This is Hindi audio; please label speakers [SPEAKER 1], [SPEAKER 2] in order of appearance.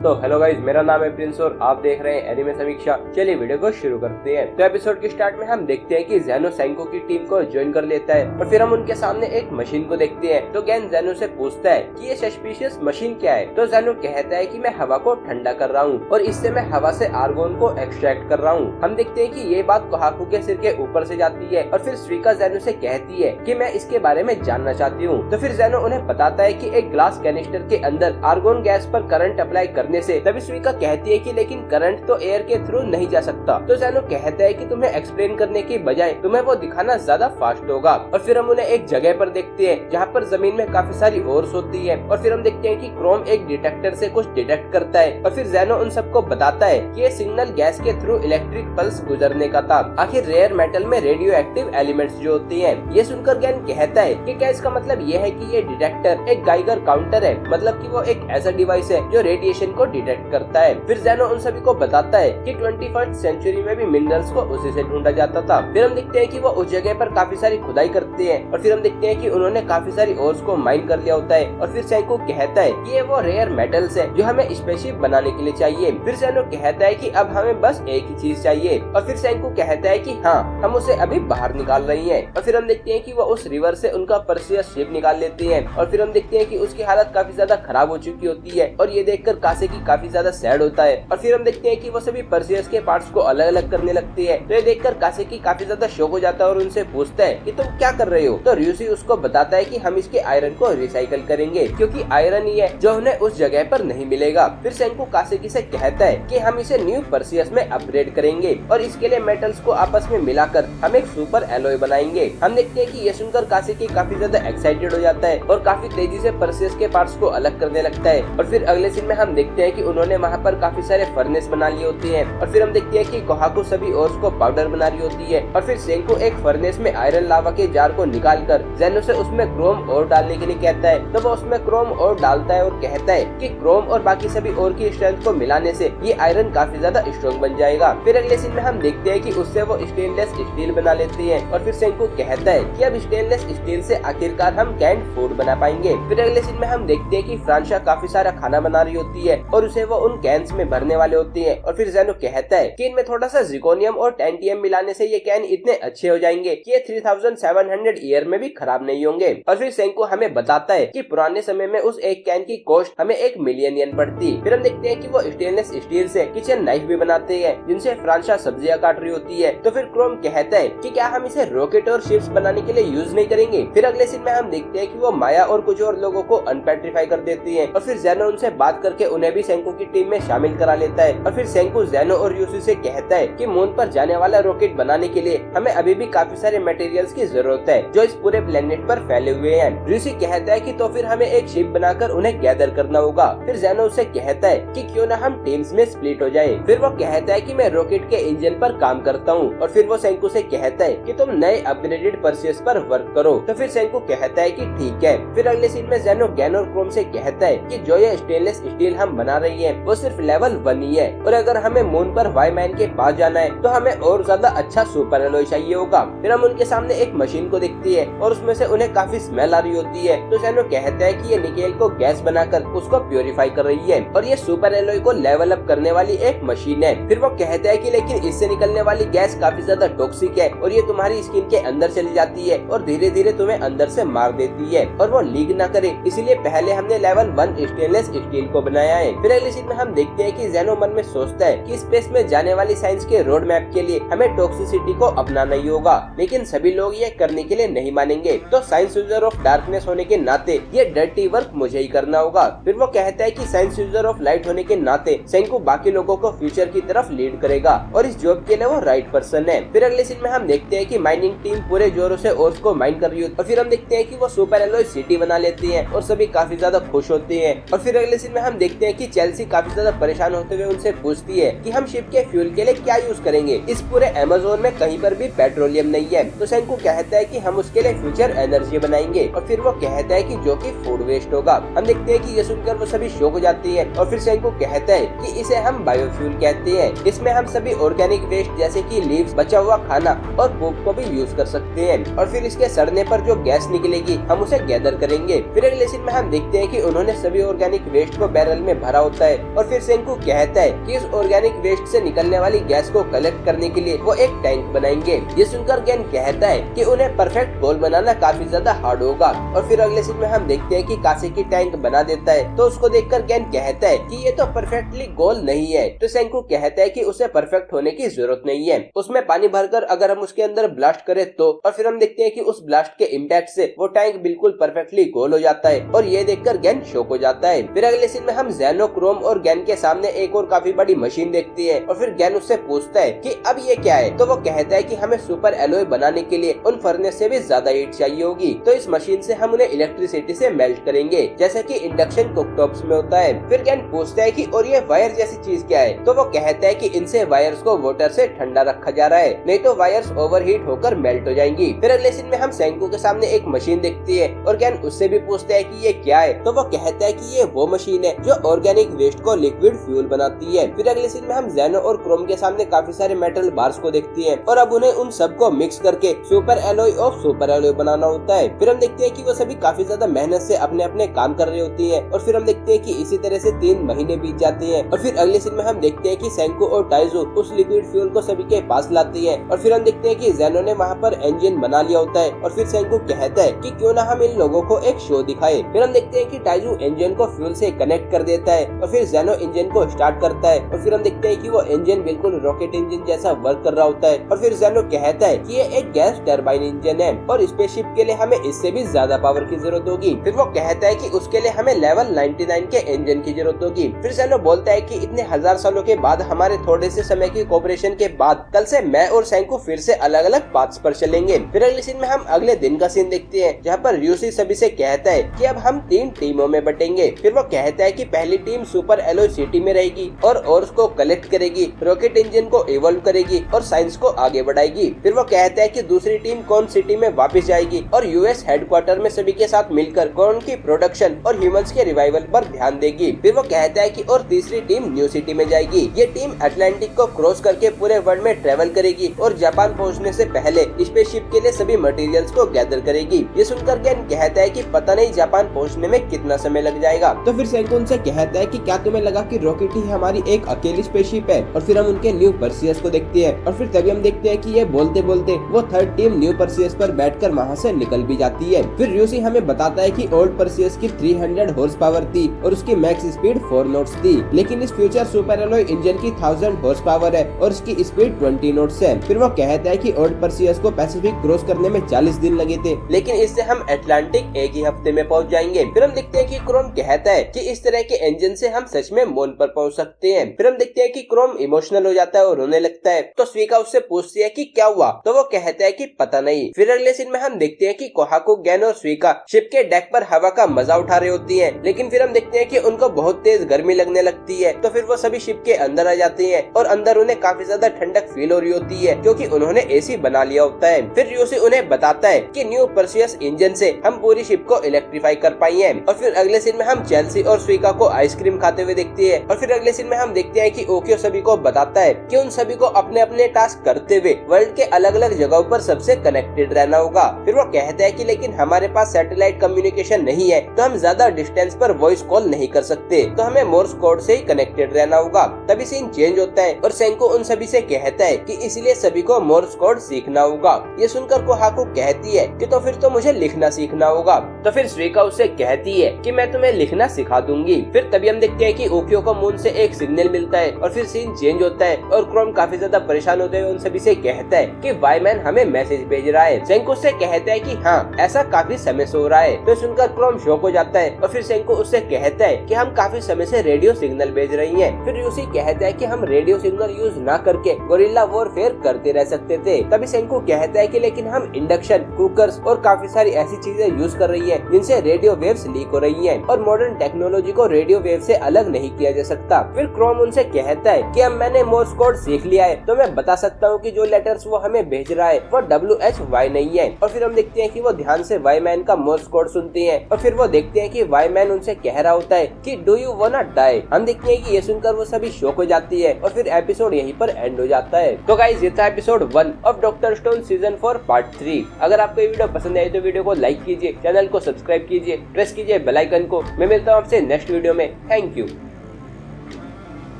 [SPEAKER 1] तो हेलो गाइज, मेरा नाम है प्रिंस और आप देख रहे हैं एनिमे समीक्षा। चलिए वीडियो को शुरू करते हैं। तो एपिसोड के स्टार्ट में हम देखते हैं कि ज़ेनो सेंको की टीम को ज्वाइन कर लेता है और फिर हम उनके सामने एक मशीन को देखते हैं। तो गैन ज़ेनो से पूछता है कि ये सस्पिशियस मशीन क्या है। तो ज़ेनो कहता है कि मैं हवा को ठंडा कर रहा हूँ और इससे मैं हवा से आर्गोन को एक्सट्रैक्ट कर रहा हूँ। हम देखते हैं कि ये बात कोहाकू के सिर के ऊपर से जाती है और फिर सुइका ज़ेनो से कहती है कि मैं इसके बारे में जानना चाहती हूँ। तो फिर ज़ेनो उन्हें बताता है कि एक ग्लास कैनिस्टर के अंदर आर्गोन गैस पर करंट अप्लाई करने से तभी सुइका कहती है कि लेकिन करंट तो एयर के थ्रू नहीं जा सकता। तो ज़ेनो कहता है कि तुम्हें एक्सप्लेन करने की बजाय तुम्हें वो दिखाना ज्यादा फास्ट होगा। और फिर हम उन्हें एक जगह पर देखते हैं जहाँ पर जमीन में काफी सारी ओर्स होती है और फिर हम देखते हैं कि क्रोम एक डिटेक्टर से कुछ डिटेक्ट करता है और फिर ज़ेनो उन सबको बताता है कि ये सिग्नल गैस के थ्रू इलेक्ट्रिक पल्स गुजरने का था। आखिर रेयर मेटल में रेडियो एक्टिव एलिमेंट्स जो होती है। ये सुनकर गैन कहता है कि क्या इसका मतलब ये है कि ये डिटेक्टर एक गाइगर काउंटर है, मतलब कि वो एक ऐसा डिवाइस है जो रेडिएशन को डिटेक्ट करता है। फिर ज़ेनो उन सभी को बताता है कि 21st सेंचुरी में भी मिनरल्स को उसी से ढूंढा जाता था। फिर हम देखते हैं कि वो उस जगह पर काफी सारी खुदाई करते हैं और फिर हम देखते हैं कि उन्होंने काफी सारी ओर्स को माइन कर लिया होता है। और फिर सेंको कहता है कि ये वो रेयर मेटल्स है जो हमें स्पेसशिप बनाने के लिए चाहिए। फिर ज़ेनो कहता है कि अब हमें बस एक ही चीज चाहिए और फिर सेंको कहता है कि हाँ, हम उसे अभी बाहर निकाल रही है। और फिर हम देखते हैं कि वो उस रिवर से उनका पर्सियस शिप निकाल लेते हैं और फिर हम देखते हैं कि उसकी हालत काफी ज्यादा खराब हो चुकी होती है और ये देखकर कासेकी काफी ज्यादा सैड होता है। और फिर हम देखते हैं कि वो सभी पर्सियस के पार्ट्स को अलग अलग करने लगती है। तो ये देखकर कासेकी काफी ज्यादा शॉक हो जाता है और उनसे पूछता है कि तुम क्या कर रहे हो। तो र्यूसी उसको बताता है कि हम इसके आयरन को रिसाइकल करेंगे क्योंकि आयरन ही है जो उन्हें उस जगह पर नहीं मिलेगा। फिर सेंको कासेकी से कहता है कि हम इसे न्यू पर्सियस में अपग्रेड करेंगे और इसके लिए मेटल्स को आपस में मिलाकर हम एक सुपर एलॉय बनाएंगे। हम देखते हैं कि ये सुनकर कासेकी काफी ज्यादा एक्साइटेड हो जाता है और काफी तेजी से पर्सियस के पार्ट्स को अलग करने लगता है। और फिर अगले सीन में हम देखते हैं कि उन्होंने वहाँ पर काफी सारे फर्नेस बना लिए होते हैं और फिर हम देखते हैं कि कोहाकू सभी ओर्स को पाउडर बना रही होती है। और फिर सेंको एक फर्नेस में आयरन लावा के जार को निकालकर ज़ेनो से उसमें क्रोम और डालने के लिए कहता है। तो वो उसमें क्रोम और डालता है और कहता है कि क्रोम और बाकी सभी और की स्ट्रेंथ को मिलाने से ये आयरन काफी ज्यादा स्ट्रॉन्ग बन जाएगा। फिर अगले सीन में हम देखते हैं कि उससे वो स्टेनलेस स्टील बना लेते हैं और फिर सेंको कहता है कि अब स्टेनलेस स्टील से आखिरकार हम कैंड फूड बना पाएंगे। फिर अगले सीन में हम देखते हैं कि फ्रांशा काफी सारा खाना बना रही होती है और उसे वो उन कैंस में भरने वाले होती है। और फिर ज़ेनो कहता है कि इनमें थोड़ा सा जिर्कोनियम और टेंटियम मिलाने से ये कैन इतने अच्छे हो जाएंगे कि ये 3700 ईयर में भी खराब नहीं होंगे। और फिर सेंको हमें बताता है कि पुराने समय में उस एक कैन की कॉस्ट हमें 1 मिलियन येन पड़ती। फिर हम देखते हैं कि वो स्टेनलेस स्टील से किचन नाइफ भी बनाते हैं जिनसे फ्रांशा सब्जियां काट रही होती है। तो फिर क्रोम कहता है कि क्या हम इसे रॉकेट और शिप्स बनाने के लिए यूज नहीं करेंगे। फिर अगले सीन में हम देखते हैं कि वो माया और कुछ और लोगों को अनपेट्रीफाई कर देती है और फिर ज़ेनो उनसे बात करके उन्हें भी सेंको की टीम में शामिल करा लेता है। और फिर सेंको ज़ेनो और यूसी से कहता है कि मून पर जाने वाला रॉकेट बनाने के लिए हमें अभी भी काफी सारे मटेरियल्स की जरूरत है जो इस पूरे प्लेनेट पर फैले हुए हैं। यूसी कहता है कि तो फिर हमें एक शिप बनाकर उन्हें गैदर करना होगा। फिर ज़ेनो उसे कहता है कि क्यों ना हम टीम्स में स्प्लिट हो जाए। फिर वो कहता है कि मैं रॉकेट के इंजन पर काम करता हूँ। और फिर वो सेंको से कहता है कि तुम नए अपग्रेडेड पर्सियस पर वर्क करो। तो फिर सेंको कहता है कि ठीक है। फिर अगले सीन में ज़ेनो गैन और क्रोम से कहता है कि जो ये स्टेनलेस स्टील हम बना रही है वो सिर्फ लेवल 1 ही है और अगर हमें मून पर वाई मैन के पास जाना है तो हमें और ज्यादा अच्छा सुपर एलॉय चाहिए होगा। फिर हम उनके सामने एक मशीन को देखती है और उसमें से उन्हें काफी स्मेल आ रही होती है। तो ज़ेनो कहता है कि ये निकेल को गैस बनाकर उसको प्योरीफाई कर रही है और ये सुपर एलॉय को लेवल अप करने वाली एक मशीन है। फिर वो कहता है कि लेकिन इससे निकलने वाली गैस काफी ज्यादा टॉक्सिक है और ये तुम्हारी स्किन के अंदर चली जाती है और धीरे धीरे तुम्हें अंदर से मार देती है और वो लीक ना करे इसलिए पहले हमने लेवल 1 स्टेनलेस स्टील को बनाया है। फिर अगले सीन में हम देखते हैं कि ज़ेनो मन में सोचता है कि स्पेस में जाने वाली साइंस के रोड मैप के लिए हमें टॉक्सिसिटी को अपनाना ही होगा, लेकिन सभी लोग ये करने के लिए नहीं मानेंगे। तो साइंस यूजर ऑफ डार्कनेस होने के नाते ये डर्टी वर्क मुझे ही करना होगा। फिर वो कहता है कि साइंस यूजर ऑफ लाइट होने के नाते सेंको बाकी लोगों को फ्यूचर की तरफ लीड करेगा और इस जॉब के लिए वो राइट पर्सन है। फिर अगले सीन में हम देखते हैं कि माइनिंग टीम पूरे जोरों से ओर्स को माइन कर रही है और फिर हम देखते हैं कि वो सुपर एलॉय सिटी बना लेती है और सभी काफी ज्यादा खुश होते हैं। और फिर अगले सीन में हम देखते हैं कि चेल्सी काफी ज्यादा परेशान होते हुए उनसे पूछती है कि हम शिप के फ्यूल के लिए क्या यूज करेंगे, इस पूरे अमेज़न में कहीं पर भी पेट्रोलियम नहीं है। तो सेंको कहता है कि हम उसके लिए फ्यूचर एनर्जी बनाएंगे और फिर वो कहता है कि जो कि फूड वेस्ट होगा। हम देखते हैं कि ये सुनकर वो सभी शॉक हो जाती है और फिर सेंको कहता है कि इसे हम बायोफ्यूल कहते हैं। इसमें हम सभी ऑर्गेनिक वेस्ट जैसे कि लीव्स, बचा हुआ खाना और पोप को भी यूज कर सकते हैं और फिर इसके सड़ने पर जो गैस निकलेगी हम उसे गैदर करेंगे। फिर अगले सीन में हम देखते हैं कि उन्होंने सभी ऑर्गेनिक वेस्ट को बैरल में भर भरा होता है। और फिर सेंकू कहता है कि इस ऑर्गेनिक वेस्ट से निकलने वाली गैस को कलेक्ट करने के लिए वो एक टैंक बनाएंगे। ये सुनकर गेन कहता है कि उन्हें परफेक्ट गोल बनाना काफी ज्यादा हार्ड होगा। और फिर अगले सीन में हम देखते हैं कि कासे की टैंक बना देता है, तो उसको देखकर गेन कहता है कि ये तो परफेक्टली गोल नहीं है। तो सेंकू कहता है कि उसे परफेक्ट होने की जरूरत नहीं है, उसमें पानी भरकर अगर हम उसके अंदर ब्लास्ट करें तो। और फिर हम देखते हैं कि उस ब्लास्ट के इम्पैक्ट से वो टैंक बिल्कुल परफेक्टली गोल हो जाता है और ये देखकर गेन शॉक हो जाता है। फिर अगले सीन में हम ज़ेनो, क्रोम और गेन के सामने एक और काफी बड़ी मशीन देखती है और फिर गेन उससे पूछता है कि अब ये क्या है, तो वो कहता है कि हमें सुपर एलॉय बनाने के लिए उन फर्नेस से भी ज्यादा हीट चाहिए होगी, तो इस मशीन से हम उन्हें इलेक्ट्रिसिटी से मेल्ट करेंगे जैसे कि इंडक्शन कुकटॉप्स में होता है। फिर गेन पूछता है कि और ये वायर जैसी चीज क्या है, तो वो कहता है कि इनसे वायर्स को वाटर से ठंडा रखा जा रहा है, नहीं तो वायर्स ओवरहीट होकर मेल्ट हो जाएंगी। फिर अगले सीन में हम सेंकू के सामने एक मशीन देखती है और गेन उससे भी पूछता है कि ये क्या है, तो वो कहता है कि ये वो मशीन है जो ऑर्गेनिक वेस्ट को लिक्विड फ्यूल बनाती है। फिर अगले सीन में हम ज़ेनो और क्रोम के सामने काफी सारे मेटल बार्स को देखती हैं और अब उन्हें उन सबको मिक्स करके super alloy of super alloy बनाना होता है। फिर हम देखते हैं कि वो सभी काफी ज्यादा मेहनत से अपने अपने काम कर रही होती हैं और फिर हम देखते हैं कि इसी तरह से 3 महीने बीत जाते हैं। और फिर अगले सीन में हम देखते हैं कि सेंकू और टाइजो उस लिक्विड फ्यूल को सभी के पास लाती है और फिर हम देखते हैं कि ज़ेनो ने वहाँ पर इंजन बना लिया होता है और फिर सेंकू कहता है कि क्यों ना हम इन लोगों को एक शो दिखाए। फिर हम देखते हैं कि टाइजो इंजन को फ्यूल से कनेक्ट कर देता है और फिर ज़ेनो इंजन को स्टार्ट करता है और फिर हम देखते हैं कि वो इंजन बिल्कुल रॉकेट इंजन जैसा वर्क कर रहा होता है। और फिर ज़ेनो कहता है कि ये एक गैस टरबाइन इंजन है और स्पेसशिप के लिए हमें इससे भी ज्यादा पावर की जरूरत होगी। फिर वो कहता है कि उसके लिए हमें लेवल 99 के इंजन की जरूरत होगी। फिर ज़ेनो बोलता है कि इतने 1000 सालों के बाद, हमारे थोड़े से समय की कोऑपरेशन के बाद, कल से मैं और सेंकू फिर से अलग अलग पाथ्स पर चलेंगे। फिर अगले सीन में हम अगले दिन का सीन देखते हैं जहाँ पर र्यूसी सभी से कहता है कि अब हम 3 टीमों में बटेंगे। फिर वो कहता है कि पहली टीम सुपर एलॉय सिटी में रहेगी और ओर्स को कलेक्ट करेगी, रॉकेट इंजन को इवॉल्व करेगी और साइंस को आगे बढ़ाएगी। फिर वो कहता है कि दूसरी टीम कॉर्न सिटी में वापस जाएगी और यूएस हेडक्वार्टर में सभी के साथ मिलकर कॉर्न की प्रोडक्शन और ह्यूमंस के रिवाइवल पर ध्यान देगी। फिर वो कहता है कि और तीसरी टीम न्यू सिटी में जाएगी। ये टीम अटलांटिक को क्रॉस करके पूरे वर्ल्ड में ट्रेवल करेगी और जापान पहुंचने से पहले स्पेसशिप के लिए सभी मटेरियल्स को गैदर करेगी। ये सुनकर गेन कहता है कि पता नहीं जापान पहुंचने में कितना समय लग जाएगा। तो फिर सेंकू उनसे कहता है कि क्या तुम्हें लगा कि रॉकेट ही हमारी एक अकेली स्पेसशिप है। और फिर हम उनके न्यू पर्सियस को देखते हैं और फिर तभी हम देखते हैं कि ये बोलते बोलते वो थर्ड टीम न्यू पर्सियस पर बैठकर वहाँ से निकल भी जाती है। फिर र्यूसी हमें बताता है कि ओल्ड पर्सियस की 300 हॉर्स पावर थी और उसकी मैक्स स्पीड 4 नॉट्स थी, लेकिन इस फ्यूचर सुपर एलॉय इंजन की 1000 हॉर्स पावर है और उसकी स्पीड 20 नॉट्स है। फिर वो कहता है कि ओल्ड पर्सियस को पैसिफिक क्रॉस करने में 40 दिन लगे थे, लेकिन इससे हम अटलांटिक एक ही हफ्ते में पहुंच जाएंगे। फिर हम देखते हैं कि क्रोम कहता है कि इस तरह के इंजन से हम सच में मून पर पहुंच सकते हैं। फिर हम देखते हैं कि क्रोम इमोशनल हो जाता है और रोने लगता है, तो स्वीका उससे पूछती है कि क्या हुआ, तो वो कहता है कि पता नहीं। फिर अगले सीन में हम देखते हैं कि कोहाकू, गेन और स्वीका शिप के डेक पर हवा का मजा उठा रही होती हैं, लेकिन फिर हम देखते हैं कि उनको बहुत तेज गर्मी लगने लगती है। तो फिर वो सभी शिप के अंदर आ जाते हैं और अंदर उन्हें काफी ज्यादा ठंडक फील हो रही होती है क्योंकि उन्होंने एसी बना लिया होता है। फिर र्यूसी उन्हें बताता है कि न्यू पर्सियस इंजन से हम पूरी शिप को इलेक्ट्रीफाई कर पाई है। और फिर अगले सीन में हम चेल्सी और स्वीका को आइसक्रीम खाते हुए देखते हैं। और फिर अगले सीन में हम देखते हैं कि ओकियो सभी को बताता है कि उन सभी को अपने अपने टास्क करते हुए वर्ल्ड के अलग अलग जगहों पर सबसे कनेक्टेड रहना होगा। फिर वो कहता है कि लेकिन हमारे पास सैटेलाइट कम्युनिकेशन नहीं है, तो हम ज्यादा डिस्टेंस पर वॉइस कॉल नहीं कर सकते, तो हमें मोर्स कोड से ही कनेक्टेड रहना होगा। तभी सीन चेंज होता है और सेंको उन सभी से कहता है कि इसलिए सभी को मोर्स कोड सीखना होगा। ये सुनकर कोहाकू कहती है कि तो फिर तो मुझे लिखना सीखना होगा। तो फिर स्वीका उससे कहती है कि मैं तुम्हें लिखना सिखा दूंगी। फिर तभी हम देखते हैं कि ओकियो को मून से एक सिग्नल मिलता है और फिर सीन चेंज होता है और क्रोम काफी ज्यादा परेशान होते हुए उन सभी से कहता है कि वाईमैन हमें मैसेज भेज रहा है। सेंको उससे कहता है कि हाँ, ऐसा काफी समय से हो रहा है। तो सुनकर क्रोम शॉक हो जाता है और फिर सेंको उससे कहता है कि हम काफी समय से रेडियो सिग्नल भेज रही हैं। फिर यूसी कहता है कि हम रेडियो सिग्नल यूज ना करके गोरिल्ला वॉरफेयर करते रह सकते थे। तभी सेंको कहता है कि लेकिन हम इंडक्शन कुकर्स और काफी सारी ऐसी चीजें यूज कर रही है जिनसे रेडियो वेव्स लीक हो रही हैं और मॉडर्न टेक्नोलॉजी को रेडियो वेव से अलग नहीं किया जा सकता। फिर क्रोम उनसे कहता है कि अब मैंने मोर्स कोड सीख लिया है, तो मैं बता सकता हूँ कि जो लेटर्स वो हमें भेज रहा है वो WHY नहीं है। और फिर हम देखते हैं कि वो ध्यान से वाईमैन का मोर्स कोड सुनते हैं और फिर वो देखते हैं कि वाईमैन उनसे कह रहा होता है कि डू यू वांना डाई। हम देखते हैं कि ये सुनकर वो सभी शॉक हो जाती है और फिर एपिसोड यहीं पर एंड हो जाता है। तो गाइस, ये था episode 1 of doctor stone season 4 part 3। अगर आपको ये वीडियो पसंद आई तो वीडियो को लाइक कीजिए, चैनल को सब्सक्राइब कीजिए, प्रेस कीजिए बेल आइकन को। मैं मिलता हूँ आपसे नेक्स्ट वीडियो में। Thank you.